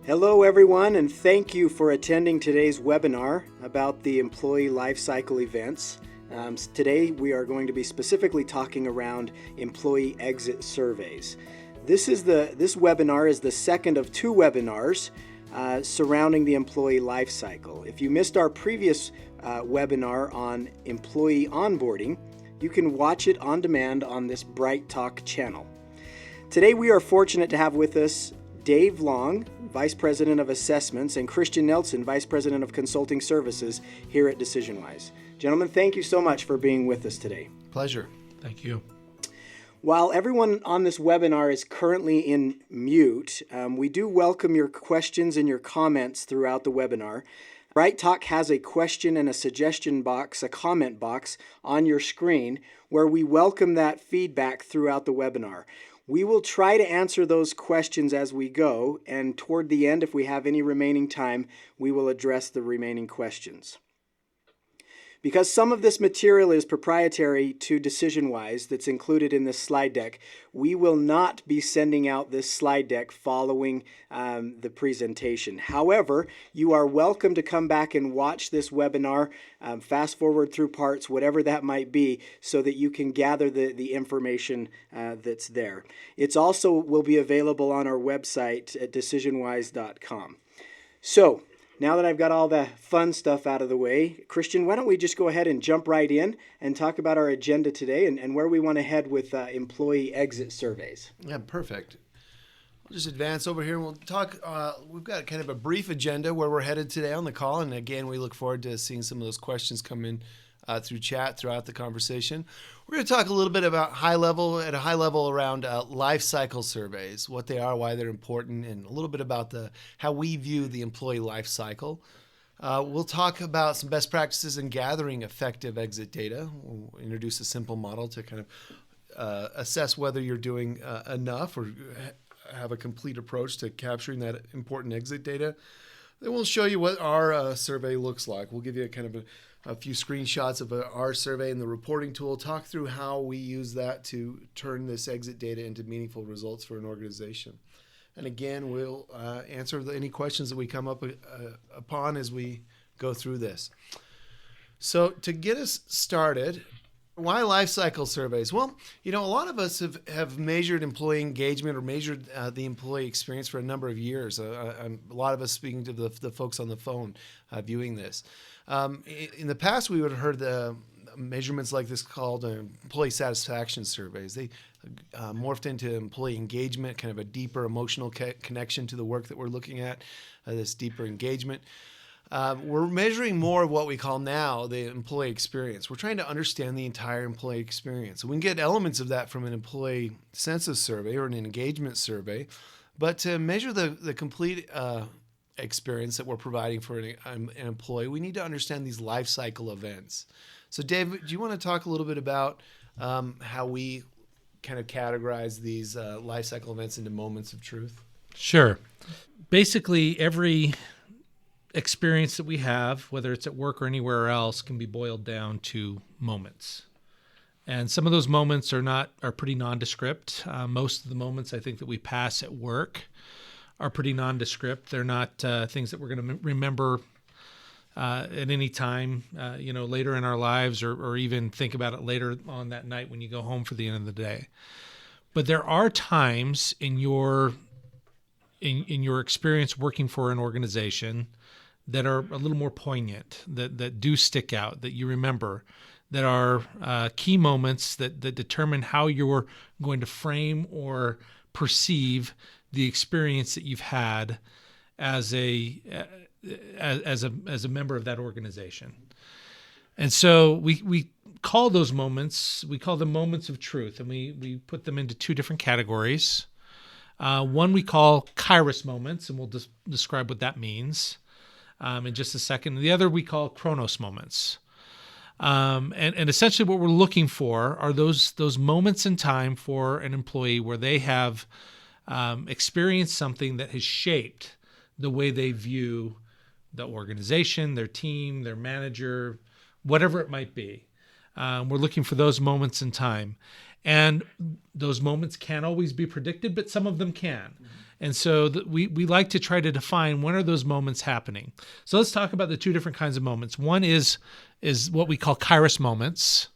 Hello everyone, and thank you for attending today's webinar about the employee lifecycle events. Today we are going to be specifically talking around employee exit surveys. This webinar is the second of two webinars surrounding the employee lifecycle. If you missed our previous webinar on employee onboarding, you can watch it on demand on this Bright Talk channel. Today we are fortunate to have with us Dave Long, Vice President of Assessments, and Christian Nelson, Vice President of Consulting Services here at DecisionWise. Gentlemen, thank you so much for being with us today. Pleasure. Thank you. While everyone on this webinar is currently in mute, we do welcome your questions and your comments throughout the webinar. Bright Talk has a question and a suggestion box, a comment box on your screen where we welcome that feedback throughout the webinar. We will try to answer those questions as we go, and toward the end, if we have any remaining time, we will address the remaining questions. Because some of this material is proprietary to DecisionWise that's included in this slide deck, we will not be sending out this slide deck following the presentation. However, you are welcome to come back and watch this webinar, fast forward through parts, whatever that might be, so that you can gather the information that's there. It's also will be available on our website at DecisionWise.com. So, now that I've got all the fun stuff out of the way, Christian, why don't we just go ahead and jump right in and talk about our agenda today and where we want to head with employee exit surveys. Yeah, perfect. I'll just advance over here and we'll talk. We've got kind of a brief agenda where we're headed today on the call. And again, we look forward to seeing some of those questions come in through chat throughout the conversation. We're going to talk a little bit about at a high level around life cycle surveys, what they are, why they're important, and a little bit about how we view the employee life cycle. We'll talk about some best practices in gathering effective exit data. We'll introduce a simple model to kind of assess whether you're doing enough or have a complete approach to capturing that important exit data. Then we'll show you what our survey looks like. We'll give you a few screenshots of our survey and the reporting tool, talk through how we use that to turn this exit data into meaningful results for an organization. And again, we'll answer any questions that we come up upon as we go through this. So to get us started, why life cycle surveys? Well, a lot of us have measured employee engagement or measured the employee experience for a number of years. A lot of us speaking to the folks on the phone viewing this. In the past, we would have heard the measurements like this called employee satisfaction surveys. They morphed into employee engagement, kind of a deeper emotional connection to the work that we're looking at, this deeper engagement. We're measuring more of what we call now the employee experience. We're trying to understand the entire employee experience. We can get elements of that from an employee census survey or an engagement survey, but to measure the complete experience that we're providing for an employee, we need to understand these life cycle events. So Dave, do you want to talk a little bit about how we kind of categorize these life cycle events into moments of truth? Sure. Basically, every experience that we have, whether it's at work or anywhere else, can be boiled down to moments. And some of those moments are pretty nondescript. Most of the moments I think that we pass at work are pretty nondescript. They're not things that we're going to remember at any time, later in our lives, or even think about it later on that night when you go home for the end of the day. But there are times in your experience working for an organization that are a little more poignant, that do stick out, that you remember, that are key moments that determine how you're going to frame or perceive the experience that you've had as a member of that organization. And so we call those moments, we call them moments of truth, and we put them into two different categories. One we call Kairos moments, and we'll describe what that means in just a second. The other we call Chronos moments. And essentially what we're looking for are those moments in time for an employee where they have experienced something that has shaped the way they view the organization, their team, their manager, whatever it might be. We're looking for those moments in time. And those moments can't always be predicted, but some of them can. And so we like to try to define when are those moments happening. So let's talk about the two different kinds of moments. One is what we call kairos moments.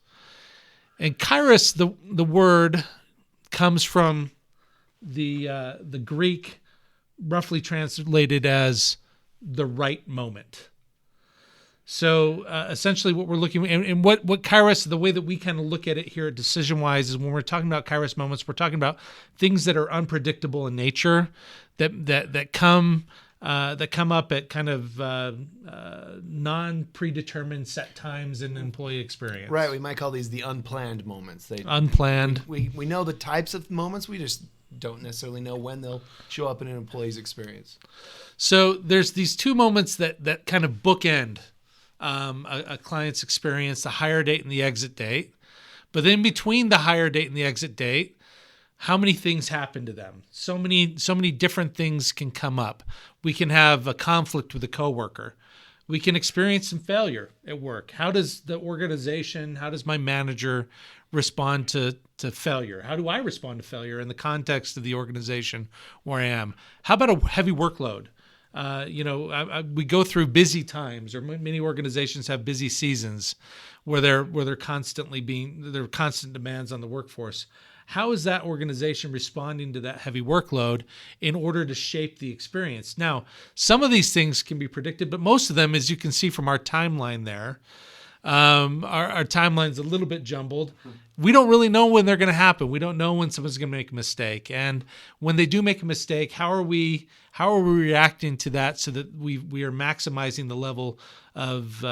And kairos, the word comes from the Greek, roughly translated as the right moment. So essentially what we're looking at, and what kairos, the way that we kind of look at it here at DecisionWise is when we're talking about kairos moments, we're talking about things that are unpredictable in nature, that come up at kind of non-predetermined set times in employee experience. Right. We might call these the unplanned moments. Unplanned. We know the types of moments. We just don't necessarily know when they'll show up in an employee's experience. So there's these two moments that kind of bookend a client's experience, the hire date and the exit date. But then between the hire date and the exit date, how many things happen to them? So many different things can come up. We can have a conflict with a coworker. We can experience some failure at work. How does the organization, how does my manager respond to failure? How do I respond to failure in the context of the organization where I am? How about a heavy workload? We go through busy times, or many organizations have busy seasons where they're constantly there are constant demands on the workforce. How is that organization responding to that heavy workload in order to shape the experience? Now, some of these things can be predicted, but most of them, as you can see from our timeline there, our timeline's a little bit jumbled. We don't really know when they're going to happen. We don't know when someone's going to make a mistake. And when they do make a mistake, how are we reacting to that so that we are maximizing the level of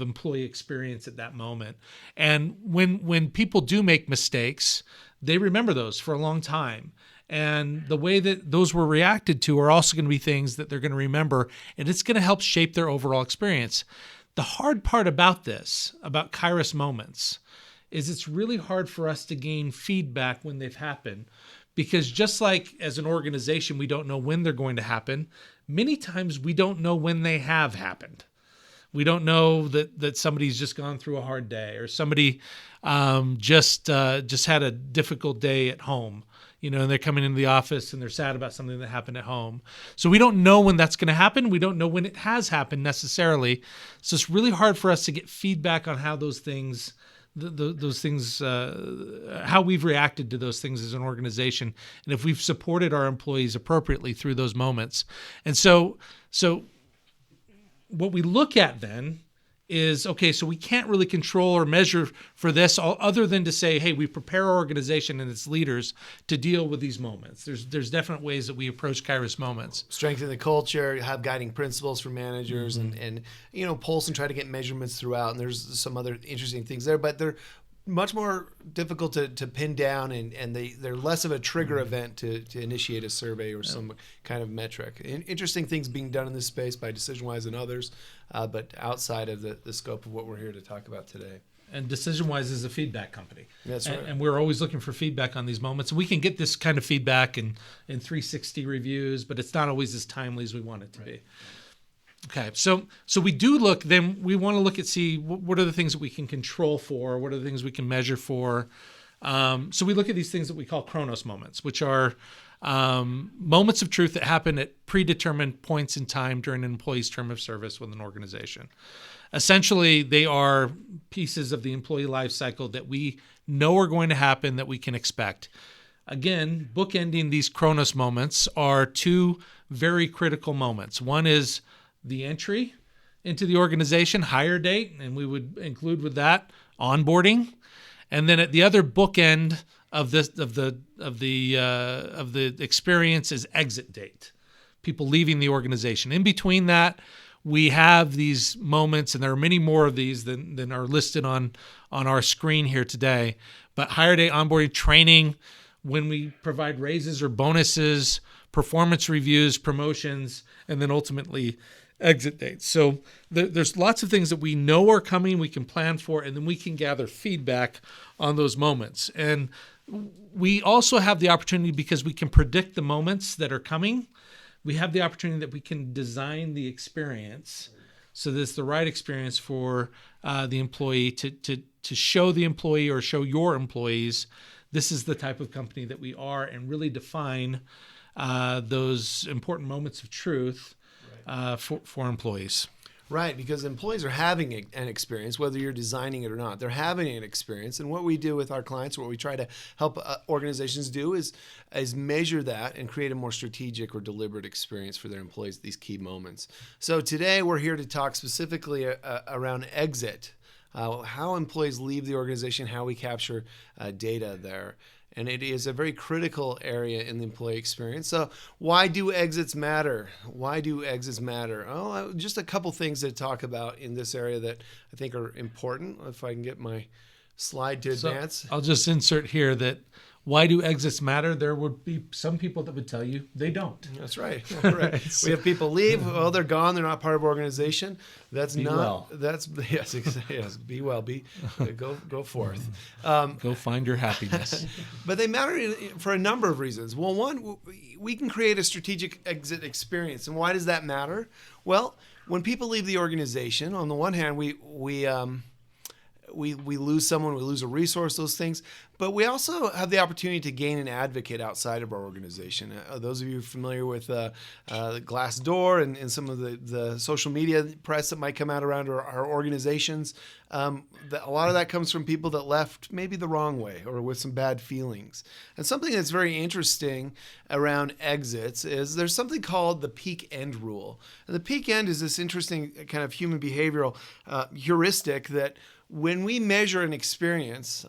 employee experience at that moment? And when people do make mistakes, they remember those for a long time. And the way that those were reacted to are also going to be things that they're going to remember, and it's going to help shape their overall experience. The hard part about this, about kairos moments, is it's really hard for us to gain feedback when they've happened, because just like as an organization, we don't know when they're going to happen, many times we don't know when they have happened. We don't know that somebody's just gone through a hard day, or somebody just had a difficult day at home, and they're coming into the office and they're sad about something that happened at home. So we don't know when that's going to happen. We don't know when it has happened necessarily. So it's really hard for us to get feedback on how those things, how we've reacted to those things as an organization, and if we've supported our employees appropriately through those moments. And so what we look at then is, okay, so we can't really control or measure for this other than to say, hey, we prepare our organization and its leaders to deal with these moments. There's definite ways that we approach kairos moments. Strengthen the culture, have guiding principles for managers, and pulse and try to get measurements throughout. And there's some other interesting things there, but they're much more difficult to pin down, and they're less of a trigger event to initiate a survey or some kind of metric. Interesting things being done in this space by DecisionWise and others, but outside of the scope of what we're here to talk about today. And DecisionWise is a feedback company. That's right. And we're always looking for feedback on these moments. We can get this kind of feedback in 360 reviews, but it's not always as timely as we want it to be. Okay, so we do look, then we want to look at, see what are the things that we can control for, what are the things we can measure for. So we look at these things that we call chronos moments, which are moments of truth that happen at predetermined points in time during an employee's term of service with an organization. Essentially, they are pieces of the employee life cycle that we know are going to happen, that we can expect. Again, bookending these chronos moments are two very critical moments. One is the entry into the organization, hire date, and we would include with that onboarding, and then at the other bookend of the experience is exit date, people leaving the organization. In between that, we have these moments, and there are many more of these than are listed on our screen here today. But hire date, onboarding, training, when we provide raises or bonuses, performance reviews, promotions, and then ultimately exit dates. So there's lots of things that we know are coming, we can plan for, and then we can gather feedback on those moments. And we also have the opportunity, because we can predict the moments that are coming, we have the opportunity that we can design the experience so that it's the right experience for the employee to show the employee or show your employees this is the type of company that we are, and really define those important moments of truth for employees. Right, because employees are having an experience, whether you're designing it or not. They're having an experience, and what we do with our clients, what we try to help organizations do is measure that and create a more strategic or deliberate experience for their employees at these key moments. So today we're here to talk specifically around exit, how employees leave the organization, how we capture data there. And it is a very critical area in the employee experience. So why do exits matter? Why do exits matter? Oh, just a couple things to talk about in this area that I think are important. If I can get my slide to advance. So I'll just insert here that why do exits matter? There would be some people that would tell you they don't. That's right. Right. We have people leave. Well, they're gone. They're not part of our organization. That's be not. Well. That's yes. Be well. Go forth. Go find your happiness. But they matter for a number of reasons. Well, one, we can create a strategic exit experience, and why does that matter? Well, when people leave the organization, on the one hand, we lose someone, we lose a resource, those things. But we also have the opportunity to gain an advocate outside of our organization. Those of you familiar with Glassdoor and some of the social media press that might come out around our organizations, a lot of that comes from people that left maybe the wrong way or with some bad feelings. And something that's very interesting around exits is there's something called the peak end rule. And the peak end is this interesting kind of human behavioral heuristic that when we measure an experience,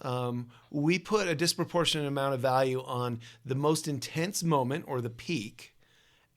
we put a disproportionate amount of value on the most intense moment or the peak,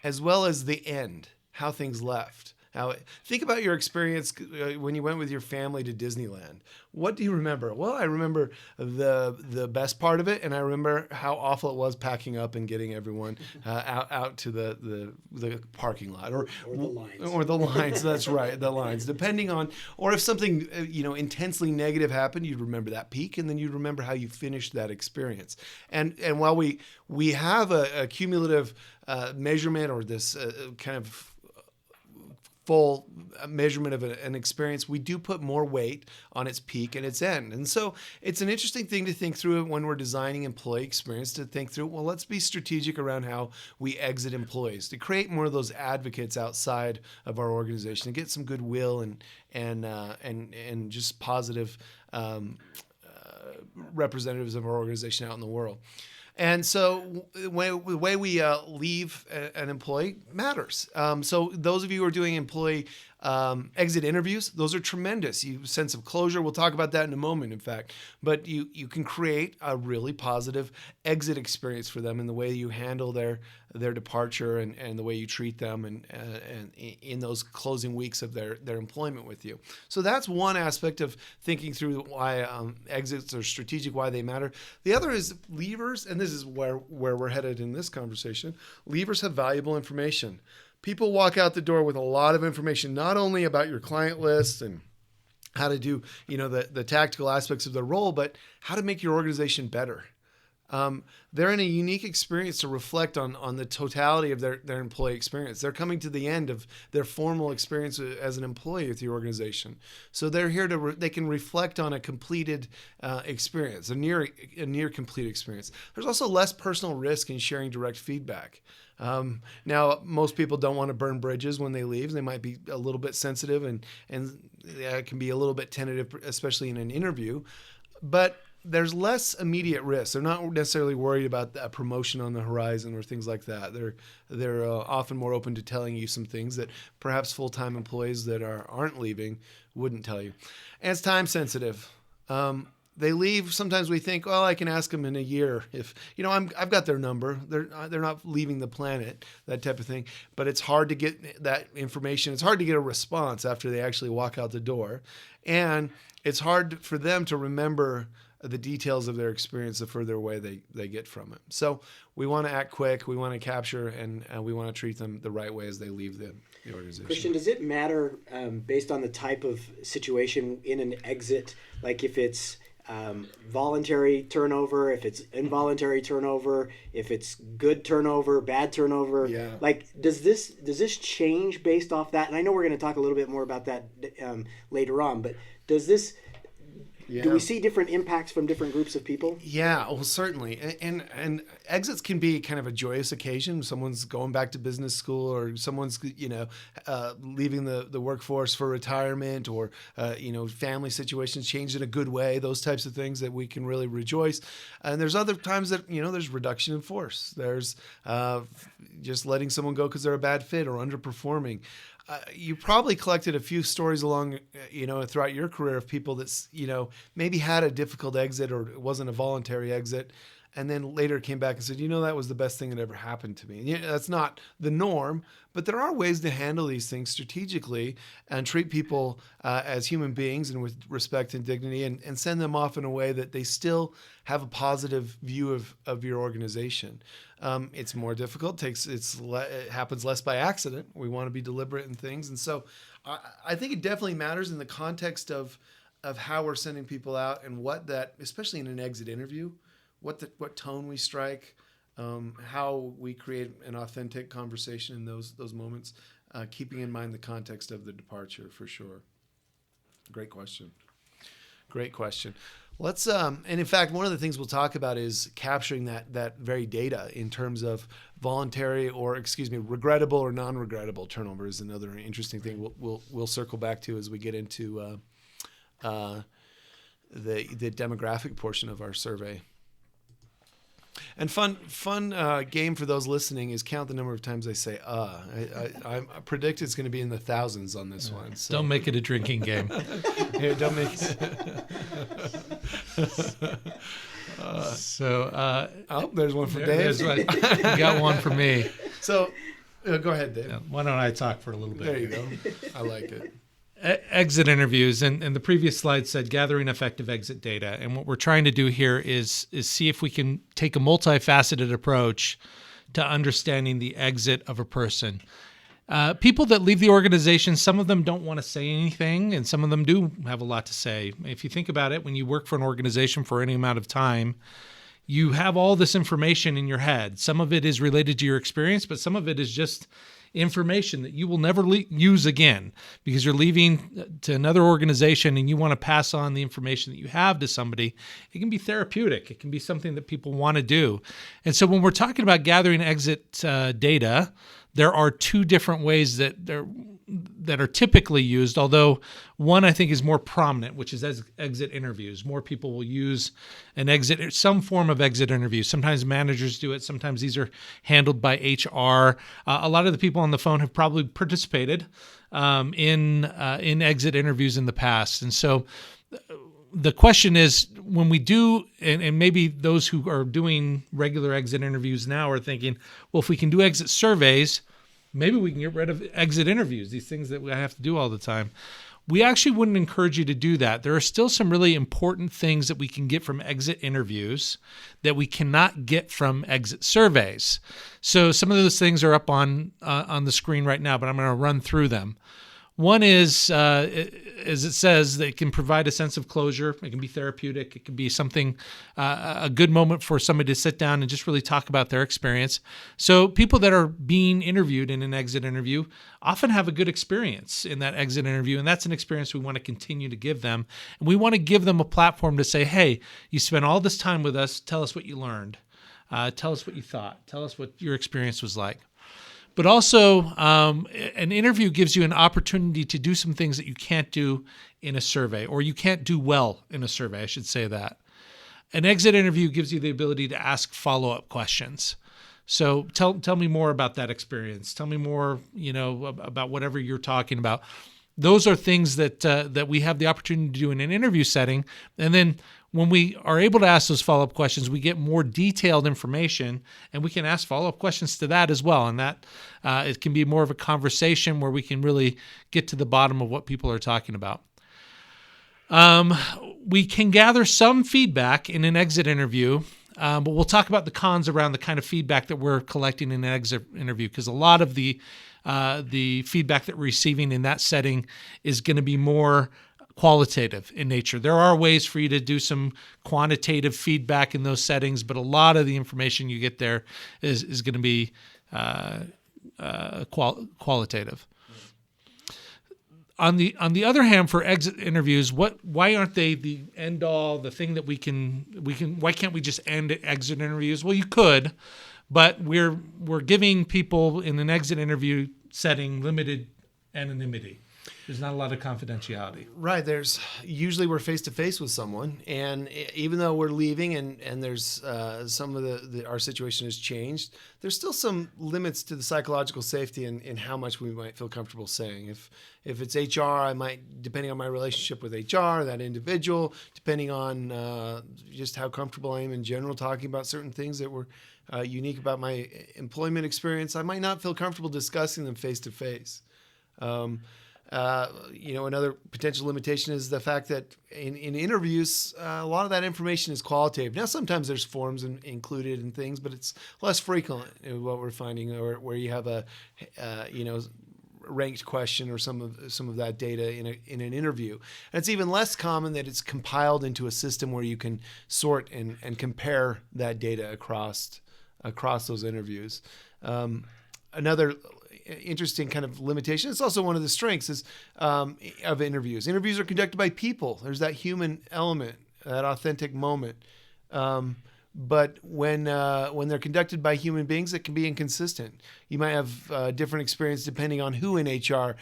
as well as the end, how things left. Now, think about your experience when you went with your family to Disneyland. What do you remember? Well, I remember the best part of it, and I remember how awful it was packing up and getting everyone out to the parking lot or the lines. Or the lines. That's right, the lines. Depending on, or if something intensely negative happened, you'd remember that peak, and then you'd remember how you finished that experience. And while we have a cumulative measurement or this kind of full measurement of an experience, we do put more weight on its peak and its end. And so it's an interesting thing to think through when we're designing employee experience, to think through, well, let's be strategic around how we exit employees, to create more of those advocates outside of our organization, to get some goodwill and just positive representatives of our organization out in the world. And so the way we leave an employee matters. So those of you who are doing employee exit interviews, those are tremendous. You sense of closure. We'll talk about that in a moment, in fact. But you can create a really positive exit experience for them in the way you handle their departure and the way you treat them and in those closing weeks of their employment with you. So that's one aspect of thinking through why exits are strategic, why they matter. The other is leavers, and this is where we're headed in this conversation. Leavers have valuable information. People walk out the door with a lot of information, not only about your client list and how to do, the tactical aspects of their role, but how to make your organization better. They're in a unique experience to reflect on the totality of their employee experience. They're coming to the end of their formal experience as an employee with the organization. So they're here they can reflect on a completed experience, a near complete experience. There's also less personal risk in sharing direct feedback. Now, most people don't want to burn bridges when they leave. They might be a little bit sensitive and it can be a little bit tentative, especially in an interview. But there's less immediate risk. They're not necessarily worried about a promotion on the horizon or things like that. They're often more open to telling you some things that perhaps full-time employees that aren't leaving wouldn't tell you. And it's time sensitive. They leave. Sometimes we think, well, I can ask them in a year if I've got their number. They're not leaving the planet, that type of thing. But it's hard to get that information. It's hard to get a response after they actually walk out the door, and it's hard for them to remember the details of their experience the further away they get from it. So we want to act quick, we want to capture, and we want to treat them the right way as they leave the organization. Christian, does it matter based on the type of situation in an exit, like if it's voluntary turnover, if it's involuntary turnover, if it's good turnover, bad turnover? Yeah. Like, does this change based off that? And I know we're going to talk a little bit more about that later on, but does this Do we see different impacts from different groups of people? Yeah, well, certainly. And exits can be kind of a joyous occasion. Someone's going back to business school, or someone's, leaving the workforce for retirement, or, family situations change in a good way, those types of things that we can really rejoice. And there's other times that, there's reduction in force. There's just letting someone go because they're a bad fit or underperforming. You probably collected a few stories along, throughout your career of people that's, maybe had a difficult exit, or it wasn't a voluntary exit, and then later came back and said, that was the best thing that ever happened to me. And that's not the norm, but there are ways to handle these things strategically and treat people as human beings and with respect and dignity, and send them off in a way that they still have a positive view of your organization. It's more difficult. It happens less by accident. We want to be deliberate in things. And so I think it definitely matters in the context of how we're sending people out, and what that, especially in an exit interview, what tone we strike, how we create an authentic conversation in those moments, keeping in mind the context of the departure, for sure. Great question. Let's and in fact, one of the things we'll talk about is capturing that very data in terms of voluntary, or regrettable or non-regrettable turnover is another interesting thing we'll circle back to as we get into the demographic portion of our survey. And fun game for those listening is count the number of times I say I predict it's going to be in the thousands on this one. So. Don't make it a drinking game. Here, don't make it. There's one for Dave. You got one for me. So go ahead, Dave. Why don't I talk for a little bit? There you go. I like it. Exit interviews, and the previous slide said gathering effective exit data. And what we're trying to do here is see if we can take a multifaceted approach to understanding the exit of a person. People that leave the organization, some of them don't want to say anything, and some of them do have a lot to say. If you think about it, when you work for an organization for any amount of time, you have all this information in your head. Some of it is related to your experience, but some of it is just information that you will never use again, because you're leaving to another organization and you want to pass on the information that you have to somebody. It can be therapeutic. It can be something that people want to do. And so when we're talking about gathering exit data, there are two different ways that are typically used, although one I think is more prominent, which is as exit interviews. More people will use some form of exit interview. Sometimes managers do it. Sometimes these are handled by HR. A lot of the people on the phone have probably participated in exit interviews in the past. And so the question is, when we do, and maybe those who are doing regular exit interviews now are thinking, well, if we can do exit surveys, maybe we can get rid of exit interviews, these things that we have to do all the time. We actually wouldn't encourage you to do that. There are still some really important things that we can get from exit interviews that we cannot get from exit surveys. So some of those things are up on the screen right now, but I'm going to run through them. One is, as it says, that it can provide a sense of closure. It can be therapeutic. It can be something, a good moment for somebody to sit down and just really talk about their experience. So people that are being interviewed in an exit interview often have a good experience in that exit interview, and that's an experience we want to continue to give them. And we want to give them a platform to say, hey, you spent all this time with us. Tell us what you learned. Tell us what you thought. Tell us what your experience was like. But also, an interview gives you an opportunity to do some things that you can't do in a survey, or you can't do well in a survey, I should say that. An exit interview gives you the ability to ask follow-up questions. So tell me more about that experience. Tell me more, about whatever you're talking about. Those are things that we have the opportunity to do in an interview setting. And then when we are able to ask those follow-up questions, we get more detailed information, and we can ask follow-up questions to that as well. And that it can be more of a conversation where we can really get to the bottom of what people are talking about. We can gather some feedback in an exit interview, but we'll talk about the cons around the kind of feedback that we're collecting in an exit interview, because a lot of the feedback that we're receiving in that setting is going to be more qualitative in nature. There are ways for you to do some quantitative feedback in those settings, but a lot of the information you get there is going to be qualitative. on the other hand, for exit interviews, why aren't they the end all, the thing that we can why can't we just end exit interviews? Well, you could, but we're giving people in an exit interview setting limited anonymity. There's not a lot of confidentiality. Right. Usually we're face to face with someone, and even though we're leaving and there's some of our situation has changed, there's still some limits to the psychological safety in how much we might feel comfortable saying. If it's HR, I might, depending on my relationship with HR, that individual, depending on just how comfortable I am in general talking about certain things that were unique about my employment experience, I might not feel comfortable discussing them face to face. Another potential limitation is the fact that in interviews, a lot of that information is qualitative. Now, sometimes there's forms included and things, but it's less frequent what we're finding, or where you have a ranked question or some of that data in an interview. And it's even less common that it's compiled into a system where you can sort and compare that data across those interviews. Another interesting kind of limitation. It's also one of the strengths of interviews. Interviews are conducted by people. There's that human element, that authentic moment. But when they're conducted by human beings, it can be inconsistent. You might have different experience depending on who in HR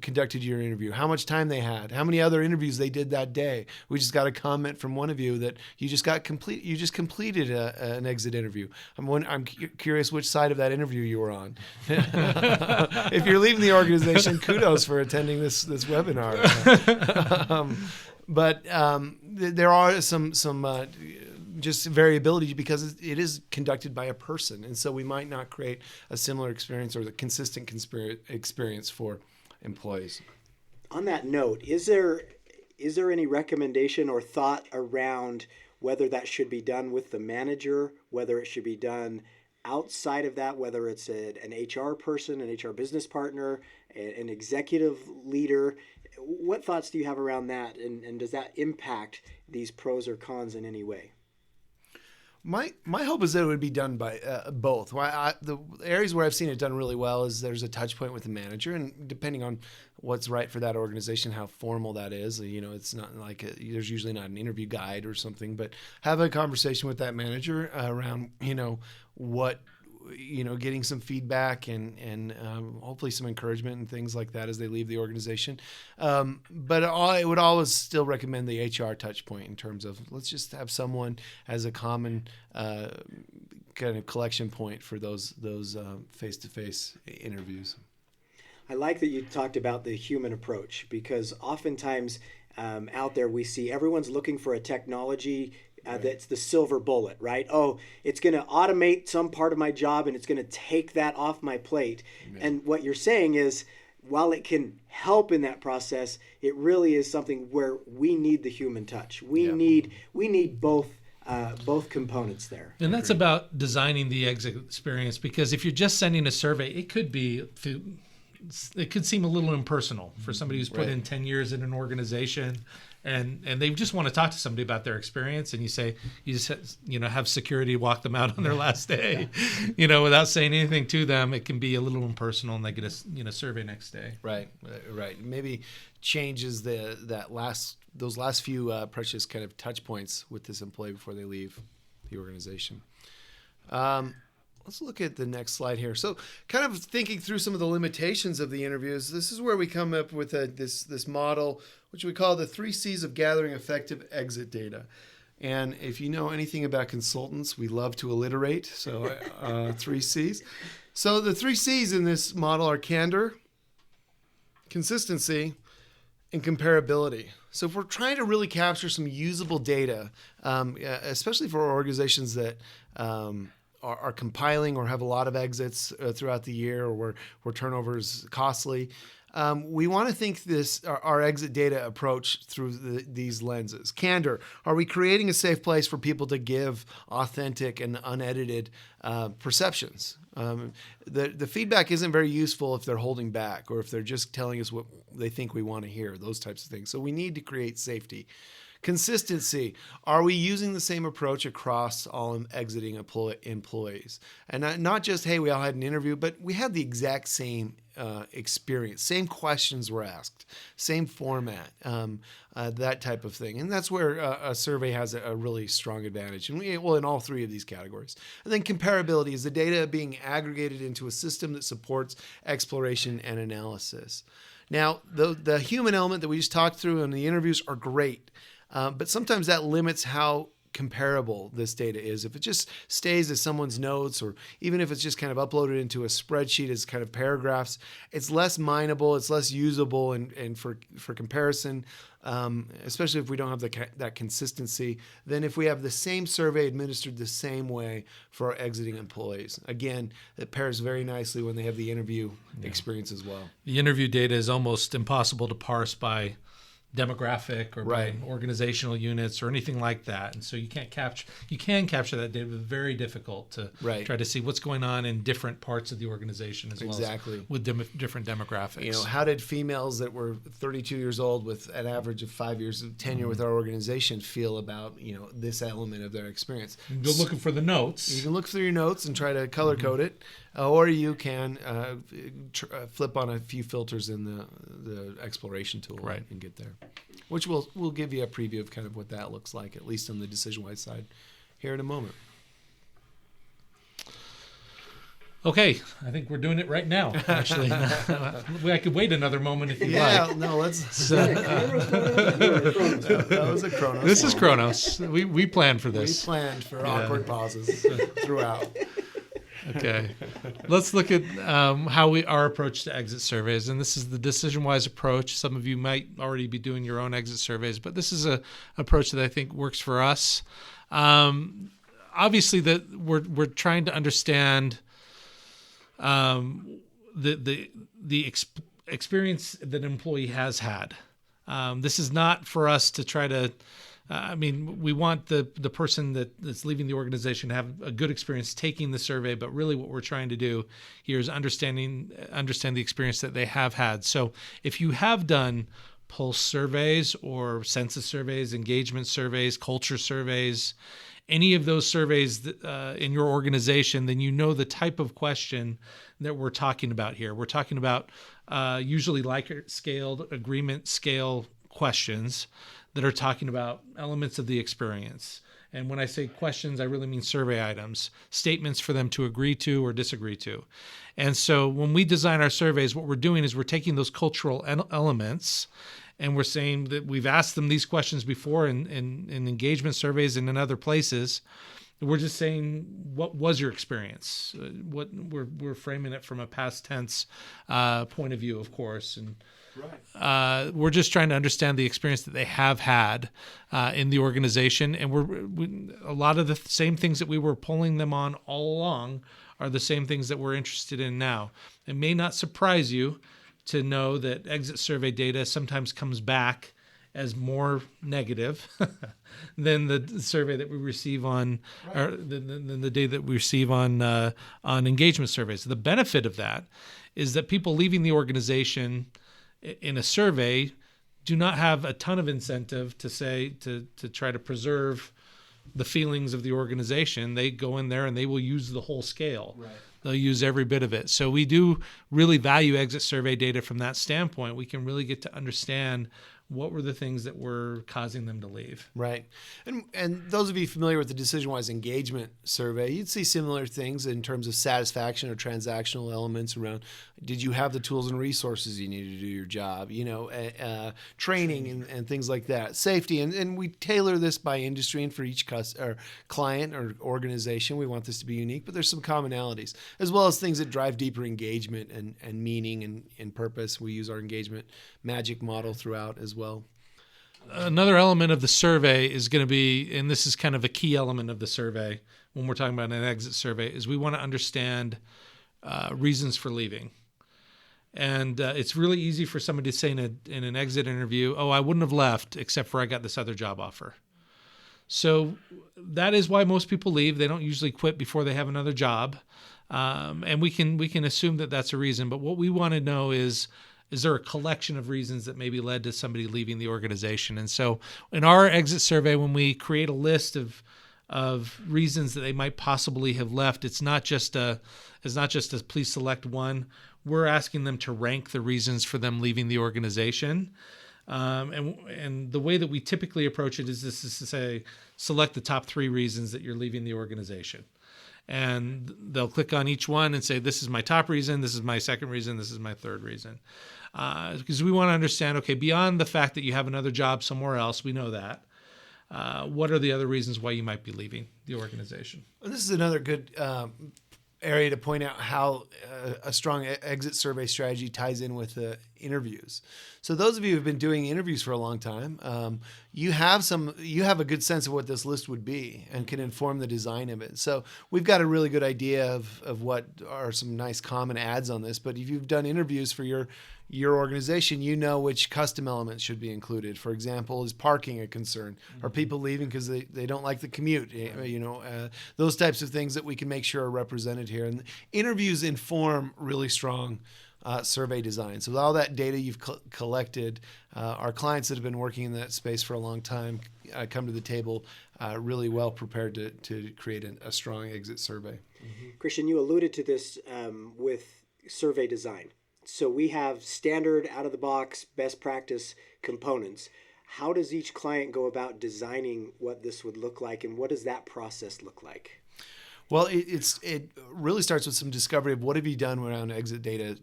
conducted your interview, how much time they had, how many other interviews they did that day. We just got a comment from one of you that you just completed an exit interview. I'm curious which side of that interview you were on. If you're leaving the organization, kudos for attending this webinar. But there are some just variability because it is conducted by a person. And so we might not create a similar experience or the consistent experience for employees. On that note, is there any recommendation or thought around whether that should be done with the manager, whether it should be done outside of that, whether it's an HR person, an HR business partner, an executive leader? What thoughts do you have around that? And does that impact these pros or cons in any way? My hope is that it would be done by both. The areas where I've seen it done really well is there's a touch point with the manager, and depending on what's right for that organization, how formal that is, it's not like there's usually not an interview guide or something, but have a conversation with that manager around what getting some feedback and hopefully some encouragement and things like that as they leave the organization. But I would always still recommend the HR touch point in terms of let's just have someone as a common kind of collection point for those face-to-face interviews. I like that you talked about the human approach, because oftentimes out there we see everyone's looking for a technology that's the silver bullet, right? Oh, it's going to automate some part of my job and it's going to take that off my plate. Amen. And what you're saying is, while it can help in that process, it really is something where we need the human touch. We need both components there. And that's about designing the exit experience, because if you're just sending a survey, it could seem a little impersonal for somebody who's put in 10 years in an organization. And they just want to talk to somebody about their experience, and you just have security walk them out on their last day, without saying anything to them. It can be a little impersonal, and they get a survey next day. Right. Maybe changes those last few precious kind of touch points with this employee before they leave the organization. Let's look at the next slide here. So kind of thinking through some of the limitations of the interviews, this is where we come up with this model, which we call the 3 C's of gathering effective exit data. And if you know anything about consultants, we love to alliterate. So 3 C's. So the 3 C's in this model are candor, consistency, and comparability. So if we're trying to really capture some usable data, especially for organizations that are compiling or have a lot of exits throughout the year, or where turnover is costly, we want to think our exit data approach through these lenses. Candor: are we creating a safe place for people to give authentic and unedited perceptions? The feedback isn't very useful if they're holding back, or if they're just telling us what they think we want to hear, those types of things. So we need to create safety. Consistency. Are we using the same approach across all exiting employees? And not just, hey, we all had an interview, but we had the exact same experience. Same questions were asked, same format, that type of thing. And that's where a survey has a really strong advantage. And in all three of these categories. And then comparability is the data being aggregated into a system that supports exploration and analysis. Now, the human element that we just talked through in the interviews are great. But sometimes that limits how comparable this data is. If it just stays as someone's notes, or even if it's just kind of uploaded into a spreadsheet as kind of paragraphs, it's less mineable, it's less usable, and for comparison, especially if we don't have that consistency, than if we have the same survey administered the same way for our exiting employees. Again, it pairs very nicely when they have the interview experience as well. The interview data is almost impossible to parse by demographic or by organizational units or anything like that, and so you can capture that data, but very difficult to try to see what's going on in different parts of the organization as well as with different demographics. How did females that were 32 years old with an average of 5 years of tenure with our organization feel about this element of their experience? Go looking for the notes. You can look through your notes and try to color code it, or you can flip on a few filters in the exploration tool and get there, which we'll give you a preview of kind of what that looks like, at least on the DecisionWise side, here in a moment. Okay, I think we're doing it right now, actually. I could wait another moment if you like. Yeah, no, let's... that was a Chronos. This is Chronos. We planned for this. We planned for awkward pauses throughout. Okay, let's look at how our approach to exit surveys, and this is the DecisionWise approach. Some of you might already be doing your own exit surveys, but this is a approach that I think works for us. Obviously, that we're trying to understand the experience that an employee has had. This is not for us to try to. We want the person that's leaving the organization to have a good experience taking the survey, but really what we're trying to do here is understand the experience that they have had. So if you have done pulse surveys or census surveys, engagement surveys, culture surveys, any of those surveys that, in your organization, then you know the type of question that we're talking about here. We're talking about usually Likert scaled, agreement scale questions that are talking about elements of the experience. And when I say questions, I really mean survey items, statements for them to agree to or disagree to. And so when we design our surveys, what we're doing is we're taking those cultural elements and we're saying that we've asked them these questions before in engagement surveys and in other places. We're just saying, what was your experience? What we're framing it from a past tense point of view, of course. And we're just trying to understand the experience that they have had in the organization, and a lot of the same things that we were pulling them on all along are the same things that we're interested in now. It may not surprise you to know that exit survey data sometimes comes back as more negative than the survey that we receive on, or than the data that we receive on engagement surveys. The benefit of that is that people leaving the organization in a survey do not have a ton of incentive to try to preserve the feelings of the organization. They go in there and they will use the whole scale. Right. They'll use every bit of it. So we do really value exit survey data from that standpoint. We can really get to understand what were the things that were causing them to leave. Right. And those of you familiar with the DecisionWise engagement survey, you'd see similar things in terms of satisfaction or transactional elements around, did you have the tools and resources you needed to do your job? Training and things like that. Safety. And we tailor this by industry and for each client or organization. We want this to be unique, but there's some commonalities, as well as things that drive deeper engagement and meaning and purpose. We use our engagement magic model throughout as well. Another element of the survey is going to be, and this is kind of a key element of the survey when we're talking about an exit survey, is we want to understand reasons for leaving. And it's really easy for somebody to say in an exit interview, oh, I wouldn't have left except for I got this other job offer. So that is why most people leave. They don't usually quit before they have another job. And we can assume that that's a reason. But what we want to know is, is there a collection of reasons that maybe led to somebody leaving the organization? And so in our exit survey, when we create a list of reasons that they might possibly have left, it's not just a please select one. We're asking them to rank the reasons for them leaving the organization. And the way that we typically approach it is to say, select the top 3 reasons that you're leaving the organization. And they'll click on each one and say, this is my top reason, this is my second reason, this is my third reason. Because we want to understand, okay, beyond the fact that you have another job somewhere else, we know that. What are the other reasons why you might be leaving the organization? And this is another good area to point out how a strong exit survey strategy ties in with interviews. So those of you who have been doing interviews for a long time, you have a good sense of what this list would be and can inform the design of it. So we've got a really good idea of what are some nice common ads on this. But if you've done interviews for your organization, you know which custom elements should be included. For example, is parking a concern? Are people leaving because they don't like the commute? Those types of things that we can make sure are represented here. And interviews inform really strong survey design. So with all that data you've collected, our clients that have been working in that space for a long time come to the table really well prepared to create a strong exit survey. Mm-hmm. Christian, you alluded to this with survey design. So we have standard, out-of-the-box, best practice components. How does each client go about designing what this would look like, and what does that process look like? Well, it really starts with some discovery of what have you done around exit data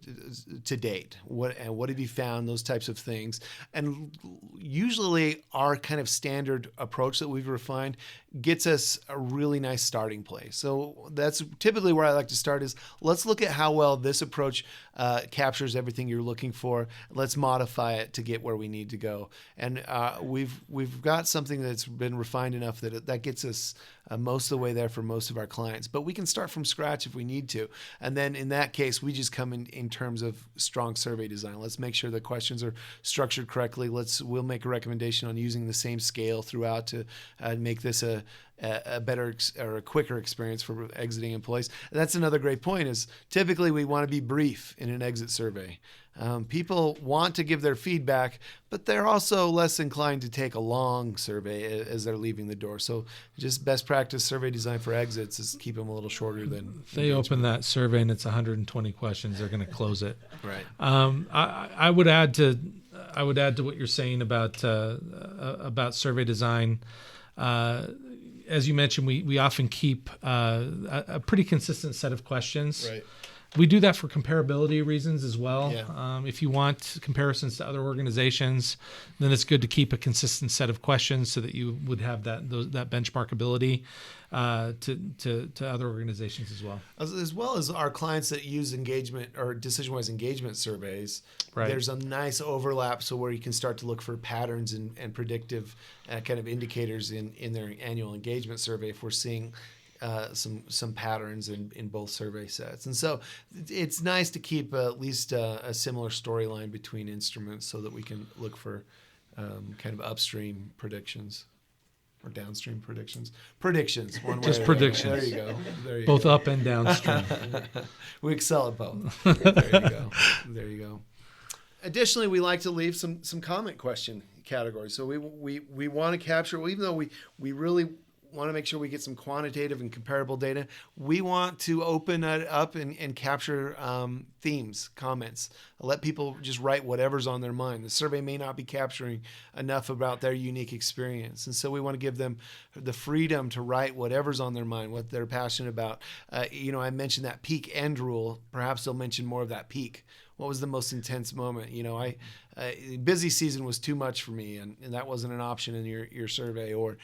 to date? What have you found? Those types of things. And usually our kind of standard approach that we've refined gets us a really nice starting place. So that's typically where I like to start is let's look at how well this approach captures everything you're looking for. Let's modify it to get where we need to go. And we've got something that's been refined enough that gets us most of the way there for most of our clients. But we can start from scratch if we need to. And then in that case, we just come in terms of strong survey design. Let's make sure the questions are structured correctly. We'll make a recommendation on using the same scale throughout to make this a better or a quicker experience for exiting employees. And that's another great point is typically we want to be brief in an exit survey. People want to give their feedback, but they're also less inclined to take a long survey as they're leaving the door. So just best practice survey design for exits is keep them a little shorter than if they open that survey and it's 120 questions, they're going to close it. Right. I would add to what you're saying about survey design. As you mentioned, we often keep a pretty consistent set of questions. Right. We do that for comparability reasons as well. Yeah. If you want comparisons to other organizations, then it's good to keep a consistent set of questions so that you would have that benchmark ability to other organizations as well. As well as our clients that use engagement or DecisionWise engagement surveys, right. There's a nice overlap so where you can start to look for patterns and predictive kind of indicators in their annual engagement survey if we're seeing some patterns in both survey sets. And so it's nice to keep at least a similar storyline between instruments so that we can look for kind of upstream predictions or downstream predictions. Predictions. One way. Just predictions. There you go. Both up and downstream. We excel at both. There you go. Additionally, we like to leave some comment question categories. So we want to capture, even though we really want to make sure we get some quantitative and comparable data, we want to open it up and capture themes, comments. Let people just write whatever's on their mind. The survey may not be capturing enough about their unique experience. And so we want to give them the freedom to write whatever's on their mind, what they're passionate about. I mentioned that peak end rule. Perhaps they'll mention more of that peak. What was the most intense moment? Busy season was too much for me, and that wasn't an option in your survey. Or,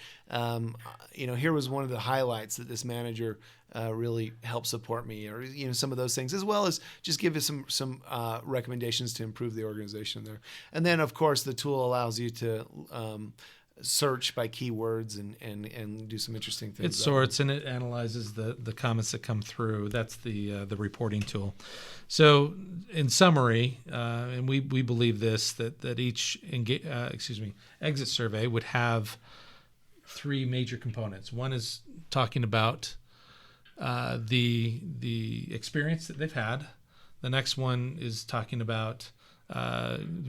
here was one of the highlights that this manager really helped support me, or some of those things, as well as just give us some recommendations to improve the organization there. And then, of course, the tool allows you to search by keywords and do some interesting things. It sorts and it analyzes the comments that come through. That's the reporting tool. So in summary, and we believe this, that each exit survey would have 3 major components. One is talking about the experience that they've had. The next one is talking about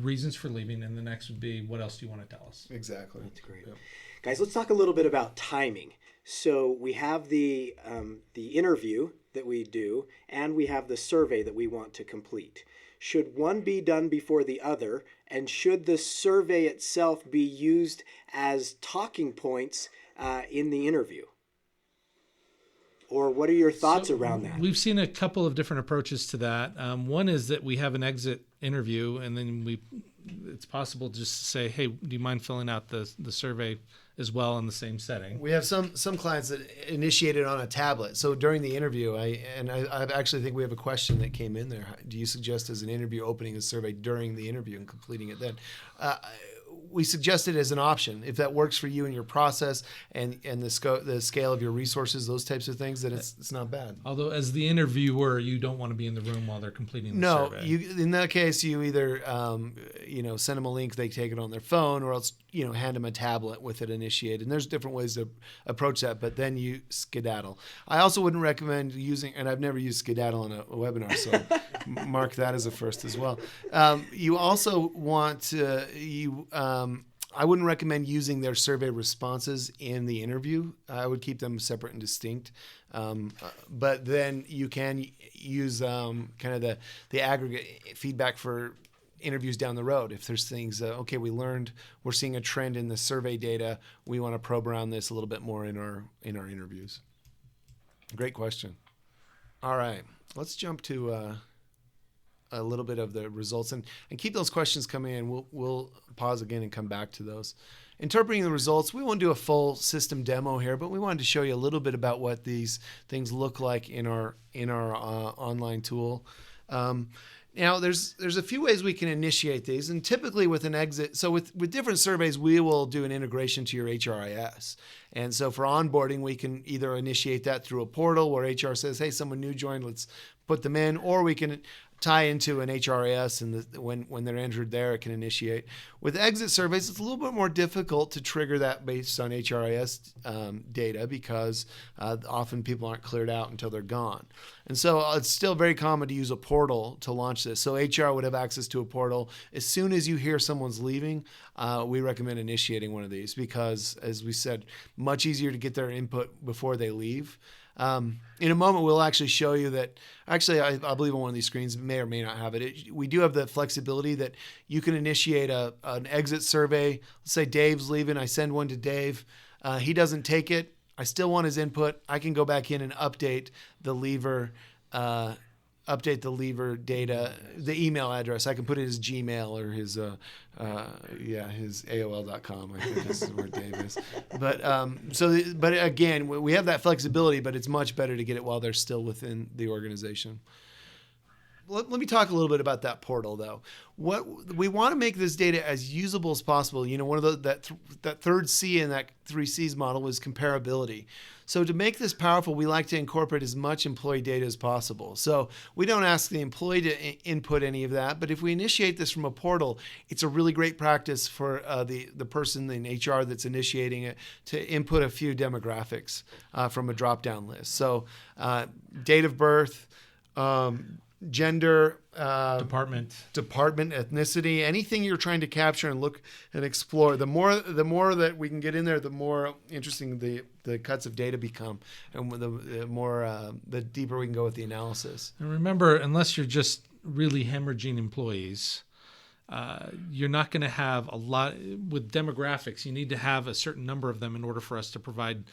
reasons for leaving, and the next would be, what else do you want to tell us? Exactly. That's great. Yep. Guys, let's talk a little bit about timing. So we have the interview that we do, and we have the survey that we want to complete. Should one be done before the other, and should the survey itself be used as talking points in the interview? Or what are your thoughts around that? We've seen a couple of different approaches to that. One is that we have an exit interview, and then it's possible just to say, hey, do you mind filling out the survey as well in the same setting? We have some clients that initiate it on a tablet. So during the interview, I actually think we have a question that came in there. Do you suggest as an interview opening a survey during the interview and completing it then? We suggest it as an option. If that works for you in your process and the scale of your resources, those types of things, then it's not bad. Although as the interviewer, you don't want to be in the room while they're completing the survey. No, in that case, you either send them a link, they take it on their phone, or else hand them a tablet with it initiated. And there's different ways to approach that, but then you skedaddle. I also wouldn't recommend using, and I've never used skedaddle on a webinar, so mark that as a first as well. You also want to I wouldn't recommend using their survey responses in the interview. I would keep them separate and distinct. But then you can use kind of the aggregate feedback for interviews down the road. If there's things, we're seeing a trend in the survey data, we want to probe around this a little bit more in our interviews. Great question. All right, let's jump to a little bit of the results and keep those questions coming in. We'll pause again and come back to those. Interpreting the results, we won't do a full system demo here, but we wanted to show you a little bit about what these things look like in our online tool. Now, there's a few ways we can initiate these, and typically with an exit, so with different surveys, we will do an integration to your HRIS. And so for onboarding, we can either initiate that through a portal where HR says, hey, someone new joined, let's put them in, or we can tie into an HRIS, and when they're entered there, it can initiate. With exit surveys, it's a little bit more difficult to trigger that based on HRIS data because often people aren't cleared out until they're gone. And so it's still very common to use a portal to launch this. So HR would have access to a portal. As soon as you hear someone's leaving, we recommend initiating one of these because, as we said, much easier to get their input before they leave. In a moment, we'll actually show you that. Actually, I believe on one of these screens, may or may not have it. We do have the flexibility that you can initiate an exit survey. Let's say Dave's leaving. I send one to Dave. He doesn't take it. I still want his input. I can go back in and update the leaver data, the email address. I can put it as Gmail or his AOL.com. I think this is where Dave is. But again, we have that flexibility, but it's much better to get it while they're still within the organization. Let me talk a little bit about that portal, though. What we want to make this data as usable as possible. One of that third C in that 3 C's model is comparability. So to make this powerful, we like to incorporate as much employee data as possible. So we don't ask the employee to input any of that, but if we initiate this from a portal, it's a really great practice for the person in HR that's initiating it to input a few demographics from a drop-down list. So date of birth, gender, department, ethnicity, anything you're trying to capture and look and explore. The more that we can get in there, the more interesting the cuts of data become, and the deeper we can go with the analysis. And remember, unless you're just really hemorrhaging employees, you're not going to have a lot with demographics. You need to have a certain number of them in order for us to provide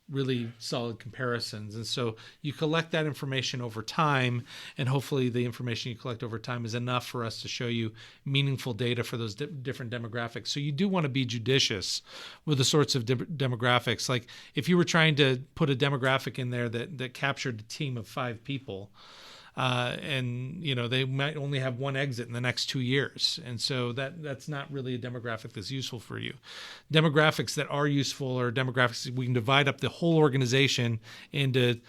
really solid comparisons. And so you collect that information over time, and hopefully the information you collect over time is enough for us to show you meaningful data for those different demographics. So you do want to be judicious with the sorts of demographics. Like if you were trying to put a demographic in there that captured a team of 5 people, and they might only have one exit in the next 2 years, and so that's not really a demographic that's useful for you. Demographics that are useful are demographics we can divide up the whole organization into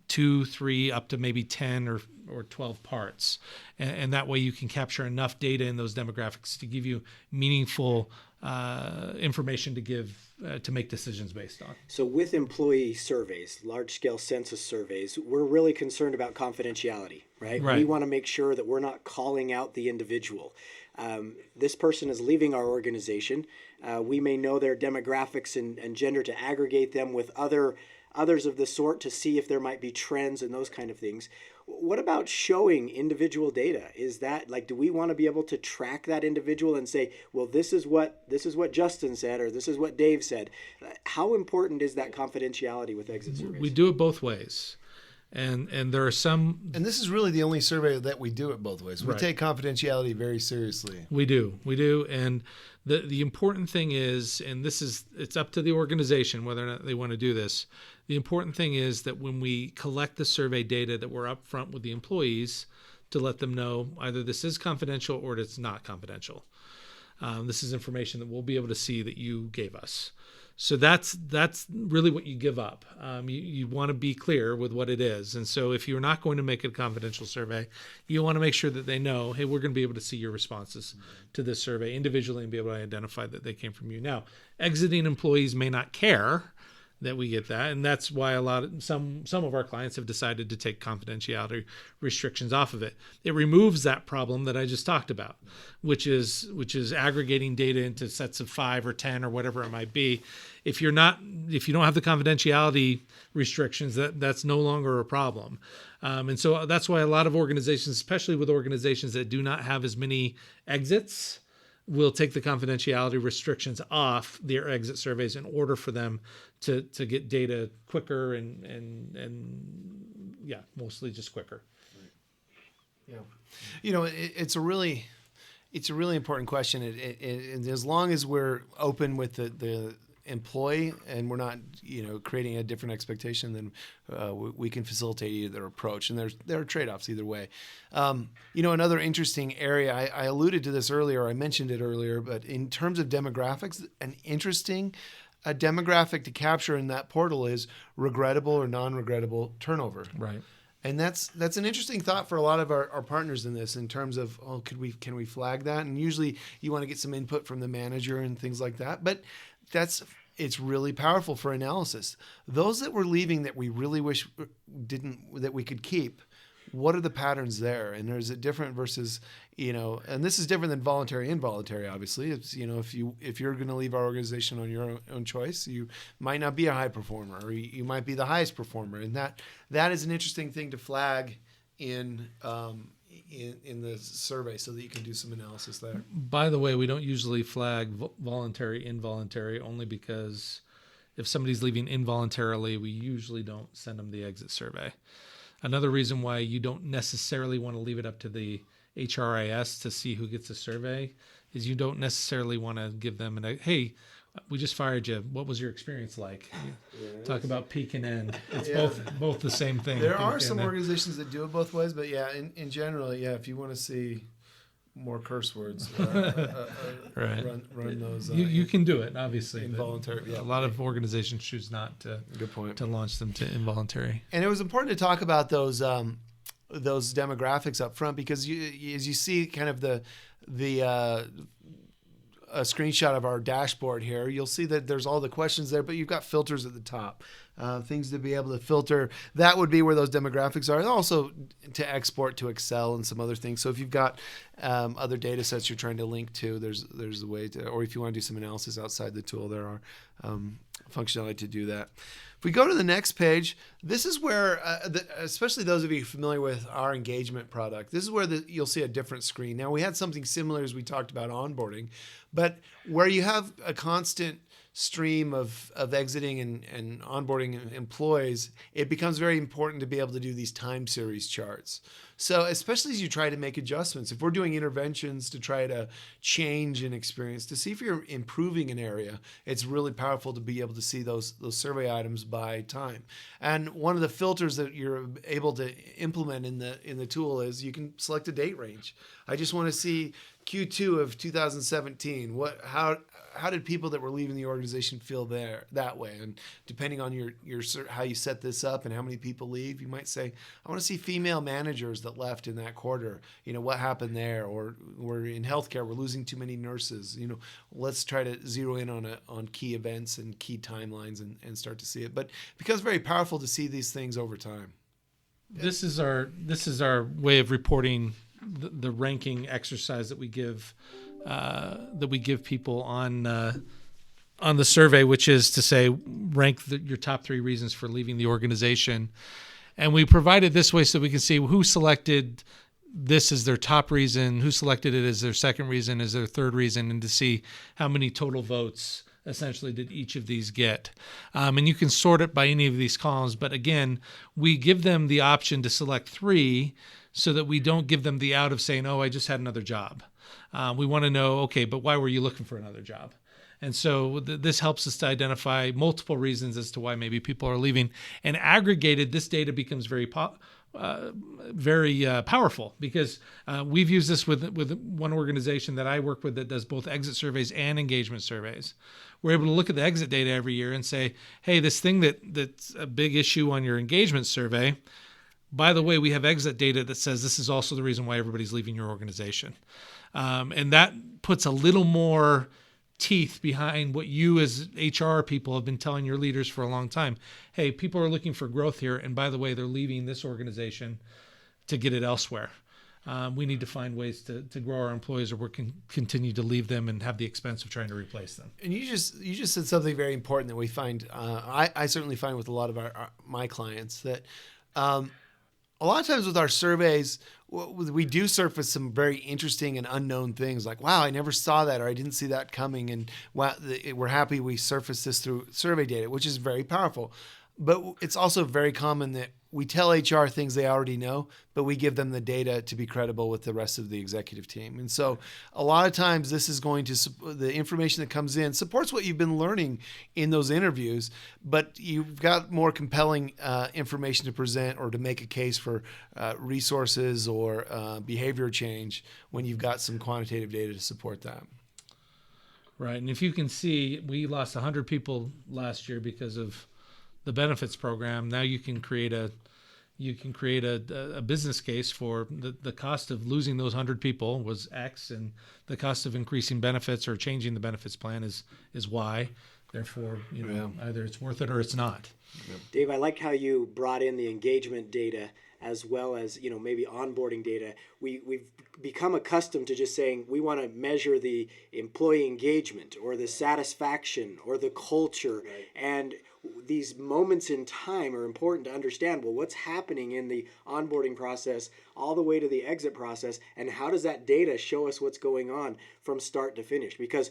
2, 3, up to maybe 10 or 12 parts, and that way you can capture enough data in those demographics to give you meaningful information to give to make decisions based on. So with employee surveys, large-scale census surveys, we're really concerned about confidentiality, right? Right. We want to make sure that we're not calling out the individual. This person is leaving our organization. We may know their demographics and gender to aggregate them with others of the sort to see if there might be trends and those kind of things. What about showing individual data? Is that like, do we want to be able to track that individual and say, well, this is what Justin said, or this is what Dave said? How important is that confidentiality with exit surveys? We do it both ways. And there are some. And this is really the only survey that we do it both ways. We Right. take confidentiality very seriously. We do. And the important thing is, and it's up to the organization whether or not they want to do this. The important thing is that when we collect the survey data, that we're upfront with the employees to let them know either this is confidential or it's not confidential. This is information that we'll be able to see that you gave us. So that's really what you give up. You want to be clear with what it is. And so if you're not going to make a confidential survey, you want to make sure that they know, hey, we're going to be able to see your responses to this survey individually and be able to identify that they came from you. Now, exiting employees may not care that we get that, and that's why some of our clients have decided to take confidentiality restrictions off of it. It removes that problem that I just talked about, which is aggregating data into sets of 5 or 10 or whatever it might be. If you don't have the confidentiality restrictions, that's no longer a problem. And so that's why a lot of organizations, especially with organizations that do not have as many exits, will take the confidentiality restrictions off their exit surveys in order for them to get data quicker and mostly just quicker. Yeah, it's a really important question. And as long as we're open with the employee and we're not creating a different expectation, then we can facilitate either approach. And there are trade-offs either way. Another interesting area, I alluded to this earlier, I mentioned it earlier, but in terms of demographics, an interesting demographic to capture in that portal is regrettable or non-regrettable turnover. Right. And that's an interesting thought for a lot of our partners in this, in terms of, can we flag that? And usually you want to get some input from the manager and things like that. But it's really powerful for analysis. Those that we're leaving that we really wish that we could keep, what are the patterns there? And is it different versus, and this is different than voluntary, involuntary, obviously. It's, if you're going to leave our organization on your own choice, you might not be a high performer, or you might be the highest performer. And that is an interesting thing to flag in the survey, so that you can do some analysis there. By the way, we don't usually flag voluntary, involuntary, only because if somebody's leaving involuntarily, we usually don't send them the exit survey. Another reason why you don't necessarily want to leave it up to the HRIS to see who gets a survey is you don't necessarily want to give them hey, we just fired you. What was your experience like? Talk about peak and end. It's both the same thing. There are some organizations that do it both ways, but in general, if you want to see more curse words, right. run those. You can do it, obviously. Involuntary. A lot of organizations choose not to. Good point. To launch them to involuntary. And it was important to talk about those demographics up front, because as you see kind of a screenshot of our dashboard here, you'll see that there's all the questions there, but you've got filters at the top, things to be able to filter. That would be where those demographics are, and also to export to Excel and some other things. So if you've got other data sets you're trying to link to, there's a way to, or if you want to do some analysis outside the tool, there are functionality to do that. If we go to the next page, this is where, especially those of you familiar with our engagement product, this is where you'll see a different screen. Now, we had something similar as we talked about onboarding, but where you have a constant stream of exiting and onboarding employees, it becomes very important to be able to do these time series charts. So especially as you try to make adjustments, if we're doing interventions to try to change an experience, to see if you're improving an area, it's really powerful to be able to see those survey items by time. And one of the filters that you're able to implement in the tool is you can select a date range. I just want to see Q2 of 2017. How did people that were leaving the organization feel that way? And depending on your how you set this up and how many people leave, you might say, I want to see female managers that that left in that quarter. What happened there? Or we're in healthcare, we're losing too many nurses. Let's try to zero in on key events and key timelines and start to see it. But it becomes very powerful to see these things over time. This is our way of reporting the ranking exercise that we give people on the survey, which is to say rank your top 3 reasons for leaving the organization. And we provide it this way so we can see who selected this as their top reason, who selected it as their second reason, as their third reason, and to see how many total votes essentially did each of these get. And you can sort it by any of these columns. But again, we give them the option to select 3 so that we don't give them the out of saying, oh, I just had another job. We want to know, okay, but why were you looking for another job? And so this helps us to identify multiple reasons as to why maybe people are leaving. And aggregated, this data becomes very powerful because we've used this with one organization that I work with that does both exit surveys and engagement surveys. We're able to look at the exit data every year and say, hey, this thing that's a big issue on your engagement survey, by the way, we have exit data that says this is also the reason why everybody's leaving your organization. And that puts a little more teeth behind what you as HR people have been telling your leaders for a long time. Hey, people are looking for growth here. And by the way, they're leaving this organization to get it elsewhere. We need to find ways to grow our employees, or we're continue to leave them and have the expense of trying to replace them. And you just said something very important that we find, I certainly find with a lot of my clients, that a lot of times with our surveys, we do surface some very interesting and unknown things like, wow, I never saw that, or I didn't see that coming. And wow, we're happy we surfaced this through survey data, which is very powerful. But it's also very common that we tell HR things they already know, but we give them the data to be credible with the rest of the executive team. And so a lot of times this is going to, the information that comes in supports what you've been learning in those interviews, but you've got more compelling information to present or to make a case for resources or behavior change when you've got some quantitative data to support that. Right. And if you can see, we lost 100 people last year because of the benefits program. Now you can create a business case for the cost of losing those 100 people was X, and the cost of increasing benefits or changing the benefits plan is Y. Therefore, either it's worth it or it's not. Dave, I like how you brought in the engagement data as well as maybe onboarding data. We've become accustomed to just saying we want to measure the employee engagement or the satisfaction or the culture, right. And these moments in time are important to understand. Well, what's happening in the onboarding process all the way to the exit process, and how does that data show us what's going on from start to finish? Because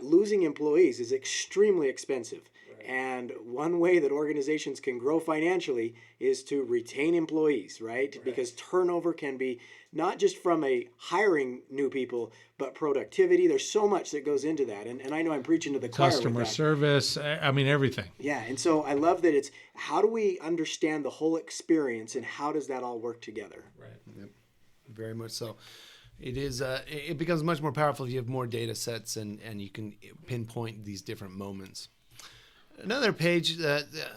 losing employees is extremely expensive. Right. And one way that organizations can grow financially is to retain employees, right? Because turnover can be not just from a hiring new people, but productivity. There's so much that goes into that. And I know I'm preaching to the choir with that. Customer service, everything. Yeah, and so I love that it's how do we understand the whole experience and how does that all work together? Right. Yep. Very much so. It is. It becomes much more powerful if you have more data sets and you can pinpoint these different moments. Another page,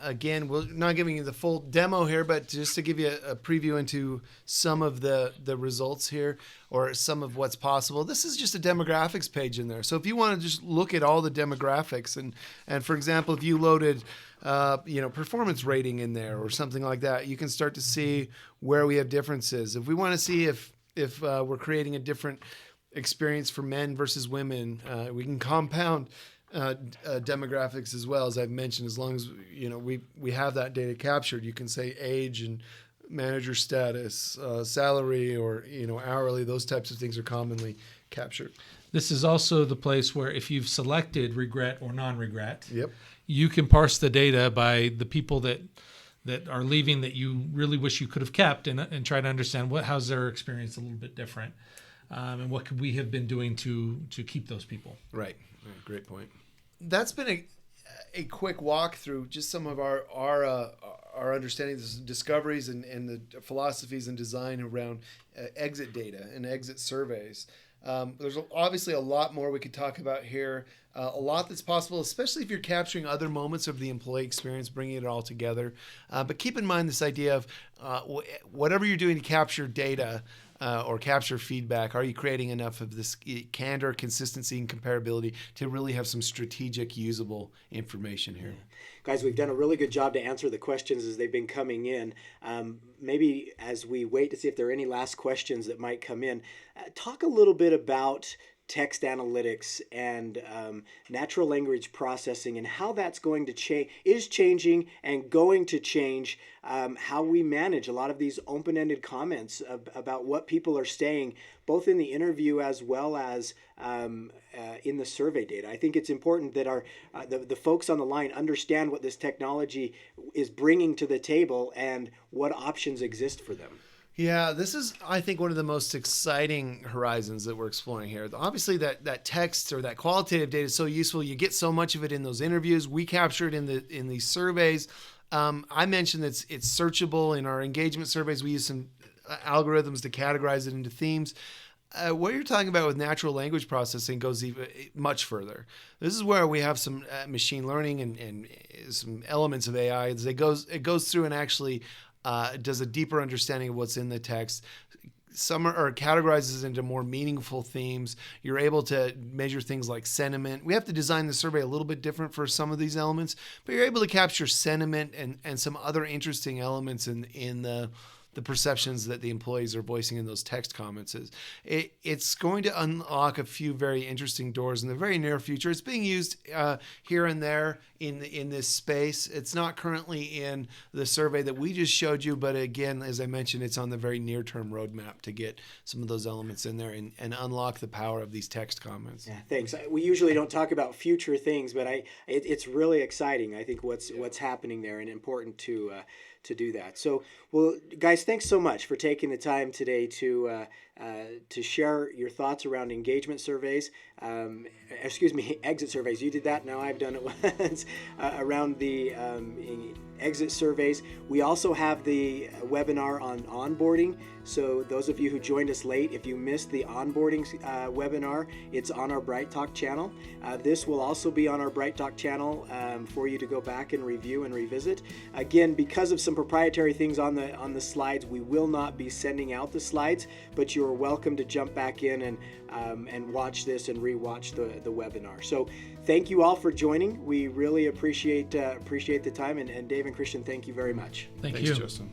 again, we're not giving you the full demo here, but just to give you a preview into some of the results here or some of what's possible. This is just a demographics page in there. So if you want to just look at all the demographics and for example, if you loaded performance rating in there or something like that, you can start to see where we have differences. If we want to see if we're creating a different experience for men versus women, we can compound demographics as well, as I've mentioned. As long as we have that data captured, you can say age and manager status, salary, or hourly. Those types of things are commonly captured. This is also the place where if you've selected regret or non-regret, yep, you can parse the data by the people that are leaving that you really wish you could have kept, and try to understand how's their experience a little bit different, and what could we have been doing to keep those people. Right. Great point. That's been a quick walk through just some of our understandings, discoveries, and the philosophies and design around exit data and exit surveys. There's obviously a lot more we could talk about here. A lot that's possible, especially if you're capturing other moments of the employee experience, bringing it all together. But keep in mind this idea of whatever you're doing to capture data or capture feedback, are you creating enough of this candor, consistency, and comparability to really have some strategic, usable information here? Yeah. Guys, we've done a really good job to answer the questions as they've been coming in. Maybe as we wait to see if there are any last questions that might come in, talk a little bit about text analytics and natural language processing and how that's going to change, is changing and going to change how we manage a lot of these open-ended comments about what people are saying, both in the interview as well as in the survey data. I think it's important that the folks on the line understand what this technology is bringing to the table and what options exist for them. Yeah, this is, I think, one of the most exciting horizons that we're exploring here. Obviously, that text or that qualitative data is so useful. You get so much of it in those interviews. We capture it in these surveys. I mentioned that it's searchable in our engagement surveys. We use some algorithms to categorize it into themes. What you're talking about with natural language processing goes even much further. This is where we have some machine learning and some elements of AI. It goes through and actually does a deeper understanding of what's in the text. Some are categorizes into more meaningful themes. You're able to measure things like sentiment. We have to design the survey a little bit different for some of these elements, but you're able to capture sentiment and some other interesting elements in the perceptions that the employees are voicing in those text comments. It's going to unlock a few very interesting doors in the very near future. It's being used here and there in this space. It's not currently in the survey that we just showed you, but again, as I mentioned, it's on the very near-term roadmap to get some of those elements in there and unlock the power of these text comments. Yeah, thanks. We usually don't talk about future things, but it's really exciting. I think what's happening there and important to do that. So, well, guys, thanks so much for taking the time today to share your thoughts around engagement surveys. Exit surveys. You did that. Now I've done it once around the exit surveys. We also have the webinar on onboarding. So those of you who joined us late, if you missed the onboarding webinar, it's on our Bright Talk channel. This will also be on our Bright Talk channel for you to go back and review and revisit. Again, because of some proprietary things on the slides, we will not be sending out the slides, but you are welcome to jump back in and watch this and rewatch the webinar. So thank you all for joining. We really appreciate the time, and Dave and Christian, thank you very much. Thanks, Justin.